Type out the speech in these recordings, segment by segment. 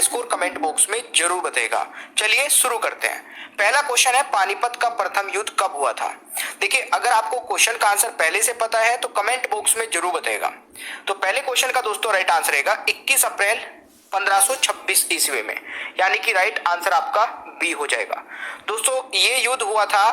Score comment box में जरूर बताएगा। चलिए शुरू करते हैं। पहला क्वेश्चन है, पानीपत का प्रथम युद्ध कब हुआ था? देखिए, अगर आपको क्वेश्चन का आंसर पहले से पता है तो कमेंट बॉक्स में जरूर बताएगा। तो पहले क्वेश्चन का दोस्तों राइट आंसर रहेगा 21 अप्रैल 1526 ईस्वी में, यानी कि राइट आंसर आपका बी हो जाएगा। दोस्तों ये युद्ध हुआ था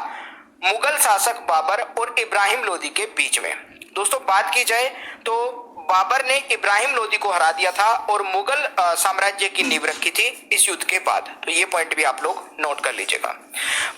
मुगल शासक बाबर और इब्राहिम लोदी के बीच में। दोस्तों बात की जाए तो बाबर ने इब्राहिम लोदी को हरा दिया था और मुगल साम्राज्य की नींव रखी थी इस युद्ध के बाद। तो ये पॉइंट भी आप लोग नोट कर लीजिएगा।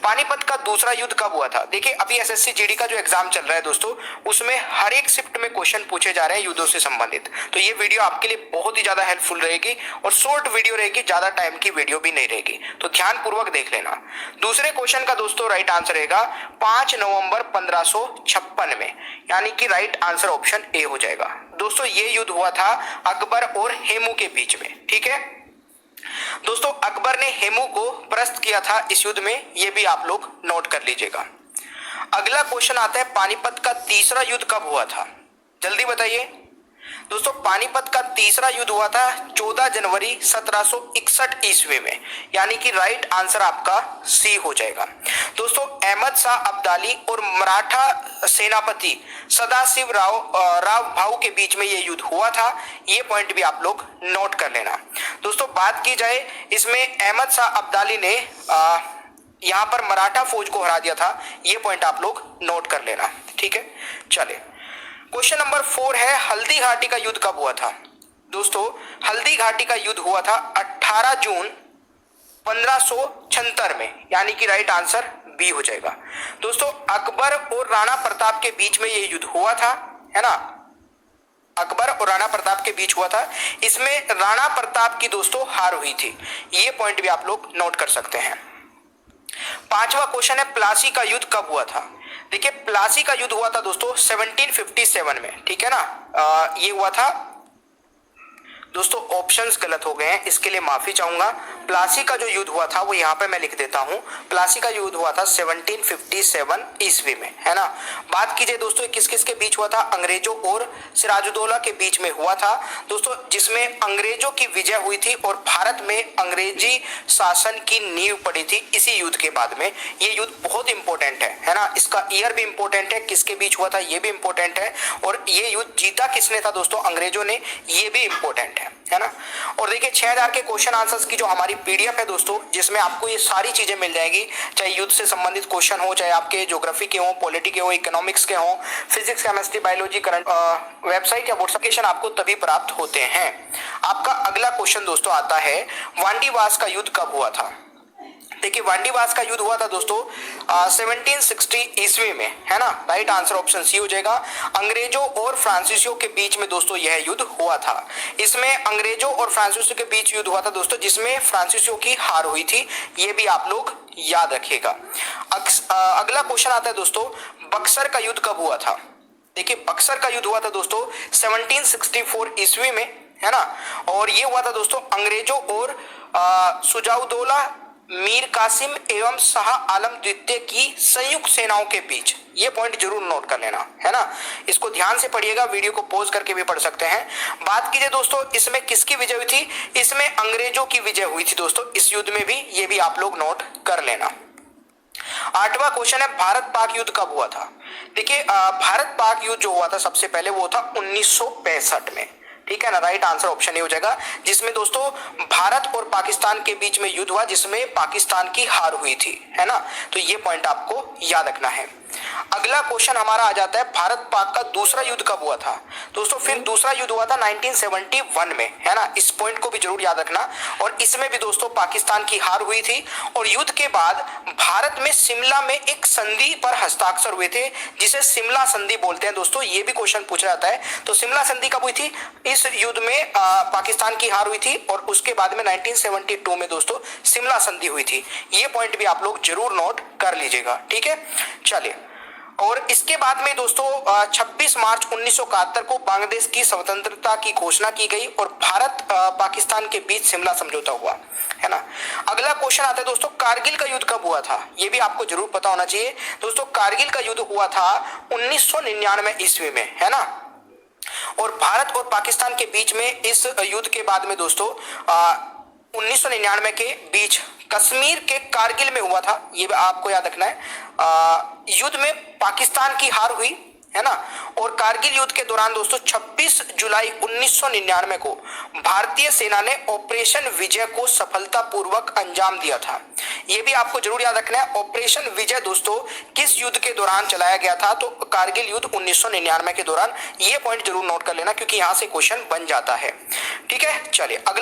पानीपत का दूसरा युद्ध कब हुआ था? देखिए, अभी एसएससी जीडी का जो एग्जाम चल रहा है दोस्तों, उसमें हर एक शिफ्ट में क्वेश्चन पूछे जा रहे हैं युद्धों से संबंधित। तो ये वीडियो आपके लिए बहुत ही ज्यादा हेल्पफुल रहेगी और शॉर्ट वीडियो रहेगी, ज्यादा टाइम की वीडियो भी नहीं रहेगी, तो ध्यान पूर्वक देख लेना। दूसरे क्वेश्चन का दोस्तों राइट आंसर रहेगा 5 नवंबर 1556 में, यानी कि राइट आंसर ऑप्शन ए हो जाएगा। दोस्तों ये युद्ध हुआ था अकबर और हेमू के बीच में। ठीक है दोस्तों, अकबर ने हेमू को परास्त किया था इस युद्ध में, ये भी आप लोग नोट कर लीजिएगा। अगला क्वेश्चन आता है, पानीपत का तीसरा युद्ध कब हुआ था? जल्दी बताइए। दोस्तों पानीपत का तीसरा युद्ध हुआ था 14 जनवरी 1761 ईस्वी में, यानी कि राइट आंसर आपका सी हो जाएगा। दोस्तों अहमद शाह अब्दाली और मराठा सेनापति सदाशिव राव भाऊ के बीच में ये युद्ध हुआ था, ये पॉइंट भी आप लोग नोट कर लेना। दोस्तों बात की जाए, इसमें अहमद शाह अब्दाली ने यहां पर मराठा फौज को हरा दिया था, ये पॉइंट आप लोग नोट कर लेना। ठीक है, चले क्वेश्चन नंबर 4 है, हल्दी घाटी का युद्ध कब हुआ था? दोस्तों हल्दी घाटी का युद्ध हुआ था 18 जून 1576 में, यानी कि राइट आंसर बी हो जाएगा। दोस्तों अकबर और राणा प्रताप के बीच में यह युद्ध हुआ था, है ना, अकबर और राणा प्रताप के बीच हुआ था। इसमें राणा प्रताप की दोस्तों हार हुई थी, ये पॉइंट भी आप लोग नोट कर सकते हैं। पांचवा क्वेश्चन है, प्लासी का युद्ध कब हुआ था? देखिए प्लासी का युद्ध हुआ था दोस्तों 1757 में। ठीक है ना, ये हुआ था दोस्तों, ऑप्शंस गलत हो गए हैं, इसके लिए माफी चाहूंगा। प्लासी का जो युद्ध हुआ था वो यहाँ पे मैं लिख देता हूँ। प्लासी का युद्ध हुआ था 1757 ईस्वी में, है ना। बात कीजिए दोस्तों किस किस के बीच हुआ था? अंग्रेजों और सिराजुद्दौला के बीच में हुआ था दोस्तों, जिसमें अंग्रेजों की विजय हुई थी और भारत में अंग्रेजी शासन की नींव पड़ी थी इसी युद्ध के बाद में। ये युद्ध बहुत इंपॉर्टेंट है ना, इसका ईयर भी इंपॉर्टेंट है, किसके बीच हुआ था ये भी इंपॉर्टेंट है, और ये युद्ध जीता किसने था दोस्तों? अंग्रेजों ने, ये भी इंपॉर्टेंट है ना। और देखिए 6000 के क्वेश्चन आंसर्स की जो हमारी पीडीएफ है दोस्तों, जिसमें आपको ये सारी चीजें मिल जाएगी, चाहे युद्ध से संबंधित क्वेश्चन हो, चाहे आपके ज्योग्राफी के हो, पॉलिटी के हो, इकोनॉमिक्स के हो, physics, chemistry, biology, current, website या व्हाट्सएप आपको तभी प्राप्त होते हैं। आपका अगला क्वेश्चन दोस्तों आता है, वांडीवास का युद्ध कब हुआ था? देखिए वांडीवास का युद्ध हुआ था दोस्तों 1760 ईस्वी में, है ना, राइट आंसर ऑप्शन सी हो जाएगा। अंग्रेजों और फ्रांसीसियों के बीच में दोस्तों यह युद्ध हुआ था। इसमें अंग्रेजों और फ्रांसीसियों के बीच युद्ध हुआ था दोस्तों, जिसमें फ्रांसीसियों की हार हुई थी, ये भी आप लोग याद रखिएगा। अगला क्वेश्चन आता है दोस्तों, बक्सर का युद्ध कब हुआ था? देखिए बक्सर का युद्ध हुआ था दोस्तों 1764 ईस्वी में, है ना, और ये हुआ था दोस्तों अंग्रेजों और सुजाउद्दौला, मीर कासिम एवं शाह आलम द्वितीय की संयुक्त सेनाओं के बीच। ये पॉइंट जरूर नोट कर लेना, है ना, इसको ध्यान से पढ़िएगा, वीडियो को पॉज करके भी पढ़ सकते हैं। बात कीजिए दोस्तों इसमें किसकी विजय हुई थी? इसमें अंग्रेजों की विजय हुई थी दोस्तों इस युद्ध में भी, ये भी आप लोग नोट कर लेना। आठवां क्वेश्चन है, भारत पाक युद्ध कब हुआ था? देखिए भारत पाक युद्ध जो हुआ था सबसे पहले वो था 1965 में। ठीक है ना, राइट आंसर ऑप्शन ए हो जाएगा, जिसमें दोस्तों भारत और पाकिस्तान के बीच में युद्ध हुआ, जिसमें पाकिस्तान की हार हुई थी, है ना, तो ये पॉइंट आपको याद रखना है। अगला क्वेश्चन हमारा आ जाता है, भारत पाक का दूसरा युद्ध कब हुआ था? दोस्तों फिर दूसरा युद्ध हुआ था 1971 में, है ना, इस पॉइंट को भी जरूर याद रखना। और इसमें भी दोस्तों पाकिस्तान की हार हुई थी और युद्ध के बाद भारत में शिमला में एक संधि पर हस्ताक्षर हुए थे, जिसे शिमला संधि बोलते हैं दोस्तों, ये भी क्वेश्चन पूछा जाता है। तो शिमला संधि कब हुई थी? इस युद्ध में पाकिस्तान की हार हुई थी और उसके बाद में 1972 में दोस्तों शिमला संधि हुई थी, ये पॉइंट भी आप लोग जरूर नोट कर लीजिएगा। ठीक है, चलिए, और इसके बाद में दोस्तों 26 मार्च 1971 को बांग्लादेश की स्वतंत्रता की घोषणा की गई और भारत पाकिस्तान के बीच शिमला समझौता हुआ, है ना। अगला क्वेश्चन आता है दोस्तों, कारगिल का युद्ध कब हुआ था? ये भी आपको जरूर पता होना चाहिए दोस्तों। कारगिल का युद्ध हुआ था 1999 ईस्वी में, है ना, और भारत और पाकिस्तान के बीच में इस युद्ध के बाद में दोस्तों 1999 के बीच कश्मीर के कारगिल में हुआ था, ये भी आपको याद रखना है। युद्ध में पाकिस्तान की हार हुई, है ना। और कारगिल युद्ध के दौरान दोस्तों 26 जुलाई 1999 को भारतीय सेना ने ऑपरेशन विजय को सफलतापूर्वक अंजाम दिया था। यह भी आपको जरूर याद रखना है। ऑपरेशन विजय दोस्तों किस युद्ध के दौरान चलाया गया था, तो कारगिल युद्ध 1999 के दौरान। यह पॉइंट जरूर नोट कर लेना क्योंकि यहां से क्वेश्चन बन जाता है। ठीक है, चलिए अगला